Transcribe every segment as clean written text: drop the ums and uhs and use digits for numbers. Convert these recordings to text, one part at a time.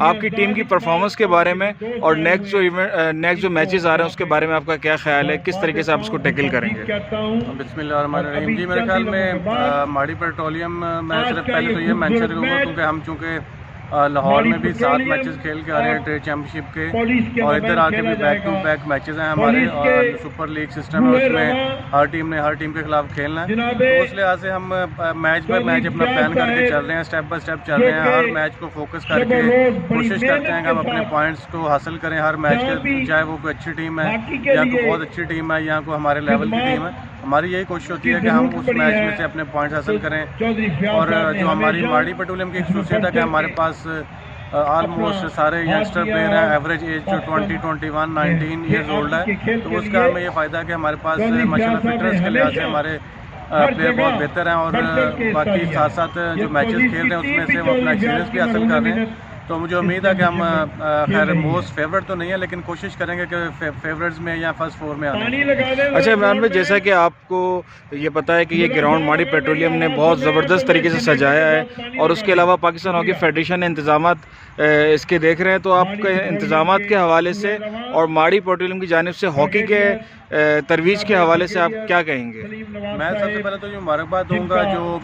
آپ کی ٹیم کی پرفارمنس کے بارے میں اور نیکسٹ جو میچز آ رہے ہیں اس کے بارے میں آپ کا کیا خیال ہے، کس طریقے سے آپ اس کو ٹیکل کریں گے؟ بسم اللہ الرحمن الرحیم. جی میرے خیال میں ماڑی پیٹرولیم میں صرف پہلے تو یہ مینشن کروں گا کیونکہ ہم چونکہ لاہور میں بھی 7 میچز کھیل کے آ رہے ہیں ٹریڈ چیمپئن شپ کے، اور ادھر آ کے بھی بیک ٹو بیک میچز ہیں ہمارے، اور سپر لیگ سسٹم ہے، اس میں ہر ٹیم نے ہر ٹیم کے خلاف کھیلنا ہے. تو اس لحاظ سے ہم میچ بائی میچ اپنا پلان کر کے چل رہے ہیں، اسٹیپ بائی اسٹیپ چل رہے ہیں. ہر میچ کو فوکس کر کے کوشش کرتے ہیں کہ ہم اپنے پوائنٹس کو حاصل کریں ہر میچ کے، چاہے وہ کوئی اچھی ٹیم ہے یا کوئی بہت اچھی ٹیم ہے یا کوئی ہمارے لیول کی ٹیم ہے. ہماری یہی کوشش ہوتی ہے کہ ہم اس میچ میں سے اپنے پوائنٹس حاصل کریں. اور جو ہماری ماڑی پیٹرولیم کی خصوصیت ہے کہ ہمارے پاس آلموسٹ سارے ینگسٹر پلیئر ہیں، ایوریج ایج جو 20, 21, 19 ایئرز اولڈ ہے. تو اس کا ہمیں یہ فائدہ ہے کہ ہمارے پاس ماشاء اللہ فٹنس کے لحاظ سے ہمارے پلیئر بہت بہتر ہیں، اور باقی ساتھ ساتھ جو میچز کھیل رہے ہیں اس میں سے وہ اپنا ایکسپیرینس بھی حاصل کر رہے ہیں. تو مجھے امید ہے کہ ہم خیر موسٹ فیورٹ تو نہیں ہے لیکن کوشش کریں گے کہ فیورٹس میں یا فرسٹ 4 میں آنے. اچھا عمران بھائی، جیسا کہ آپ کو یہ پتہ ہے کہ یہ گراؤنڈ ماڑی پیٹرولیم نے بہت زبردست طریقے سے سجایا ہے، اور اس کے علاوہ پاکستان ہاکی فیڈریشن نے انتظامات اس کے دیکھ رہے ہیں، تو آپ کے انتظامات کے حوالے سے اور ماڑی پیٹرولیم کی جانب سے ہاکی کے ترویج کے حوالے سے آپ کیا کہیں گے؟ میں سب سے پہلے تو یہ مبارکباد دوں گا جو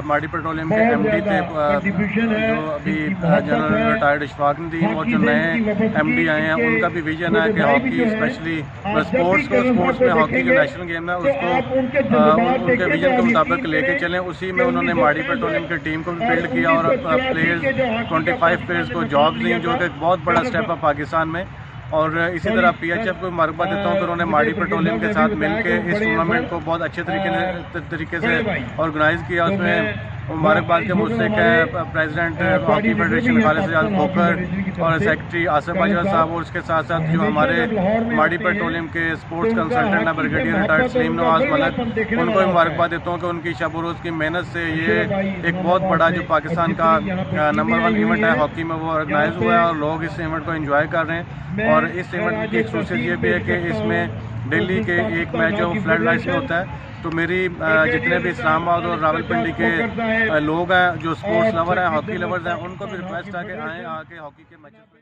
ماڑی پیٹرولیم کے ایم ڈی تھے، جو ابھی جنرل ریٹائرڈ اشفاق ندیم، اور جو نئے ایم ڈی آئے ہیں ان کا بھی ویژن ہے کہ ہاکی اسپیشلی اسپورٹس میں ہاکی جو نیشنل گیم ہے اس کو ان کے ویژن کے مطابق لے کے چلیں. اسی میں انہوں نے ماڑی پیٹرولیم کی ٹیم کو بھی بلڈ کیا اور پلیئرز 25 پلیئرز کو جابز دیں، جو کہ ایک بہت بڑا اسٹیپ ہے پاکستان میں. اور اسی طرح پی ایچ ایف کو مبارکباد دیتا ہوں کہ انہوں نے ماڑی پیٹرولیم کے ساتھ مل کے اس ٹورنامنٹ کو بہت اچھے طریقے سے آرگنائز کیا. اس میں مبارکباد کے مستحق ہے پریزیڈنٹ ہاکی فیڈریشن خالد سجاد کھوکھر اور سیکرٹری آصف باجوہ صاحب، اور اس کے ساتھ ساتھ جو ہمارے ماڑی پیٹرولیم کے اسپورٹس کنسلٹنٹ ہیں بریگیڈیئر ریٹائرڈ سلیم نواز ملک، ان کو بھی مبارکباد دیتا ہوں کہ ان کی شب و روز کی محنت سے یہ ایک بہت بڑا جو پاکستان کا نمبر 1 ایونٹ ہے ہاکی میں وہ آرگنائز ہوا ہے، اور لوگ اس ایونٹ کو انجوائے کر رہے ہیں. اور اس ایونٹ کی خصوصیت یہ بھی ہے کہ اس میں دلی کے ایک میچ جو فلڈ لائٹس میں ہوتا ہے. تو میری جتنے بھی اسلام آباد اور راول پنڈی کے لوگ ہیں جو اسپورٹس لور ہیں، ہاکی لورز ہیں، ان کو بھی ریکویسٹ ہے کہ آئیں آ کے ہاکی کے میچز